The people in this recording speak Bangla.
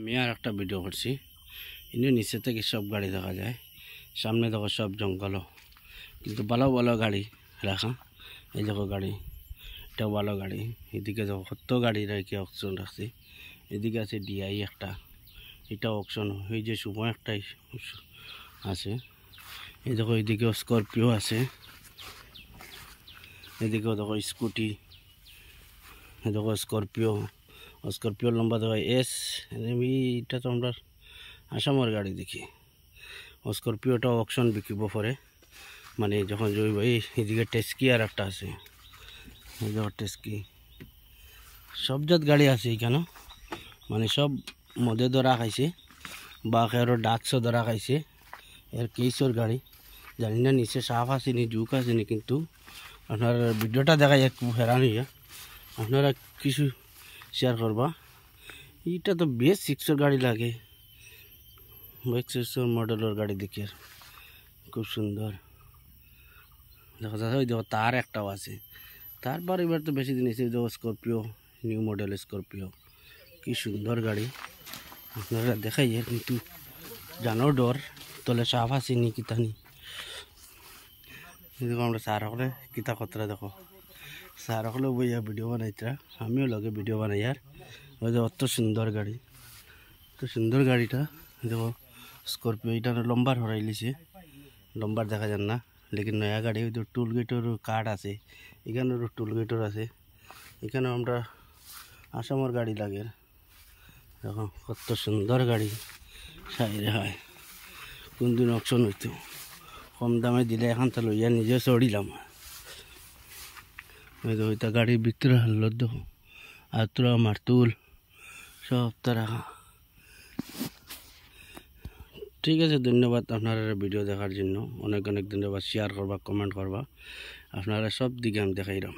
আমি আর একটা ভিডিও করছি। ইনি নিচে থেকে সব গাড়ি দেখা যায়, সামনে দেখো সব জঙ্গল, কিন্তু ভালো ভালো গাড়ি রাখা। এই দেখো গাড়ি, এটাও ভালো গাড়ি। এদিকে দেখো কত গাড়ি রেখে অকশন রাখছি। এদিকে আছে ডিআই একটা, এটা অকশন। এই যে সময় একটাই আছে। এই দেখো এদিকেও স্করপিও আছে, এদিকেও দেখো স্কুটি, এই দেখো স্করপিও। স্করপিওর লম্বা দেখো এস। এটা তো আমরা আসামের গাড়ি দেখি। স্করপিওটা অকশন বিকিব পরে, মানে যখন জৈব। এইদিকে টেস্কি আর একটা আছে, এই দেখো টেস্কি। সব জাত গাড়ি আছে এখানে, মানে সব মদে ধরা খাইছে বা কারো ডাক্সও ধরা খাইছে। এর কেসর গাড়ি জানি না নিচে সাফ আসেনি, জুক আসেনি, কিন্তু আপনার ভিডিওটা দেখা যায় খুব হেরান হইয়া। আপনারা কিছু শেয়ার করবা। এটা তো বেশ সিক্সর গাড়ি লাগে, সিক্সর মডেলের গাড়ি দেখে খুব সুন্দর দেখা যাচ্ছে। ওই দেখো তার একটাও আছে। তারপর এবার তো বেশি দিন এসে দেখো স্করপিও, নিউ মডেল স্করপিও, কি সুন্দর গাড়ি। আপনারা দেখাইয়ে কিন্তু জানো ডর তলে সাফ আসেনি কিতানি। দেখো আমরা স্যার হলে কিতা কতটা দেখো, স্যার হলে বইয়া ভিডিও বানাইতরা, আমিও লগে ভিডিও বানাই। আর ওই যে অত সুন্দর গাড়ি, তো সুন্দর গাড়িটা দেখো স্করপিও। এটা লম্বার হরাই লিছে, লম্বার দেখা যান না, লেকিন নয়া গাড়ি। ওই তো টুল গেটের কার্ড আছে, এখানেও টুল গেটের আছে। এখানেও আমরা আসামের গাড়ি লাগে। দেখো কত সুন্দর গাড়ি সাইরে হয়। কোন দিন অকশন হইতো, কম দামে দিলে এখন তো লইয়া নিজে চড়িলাম। ওই তো ওইটা গাড়ির ভিতরে হাল্লো দেখো, আর তোরা মারতুল সব তারা। ঠিক আছে, ধন্যবাদ আপনারা ভিডিও দেখার জন্য। অনেক অনেক ধন্যবাদ। শেয়ার করবা, কমেন্ট করবা। আপনারা সব দিকে আমি দেখাইলাম।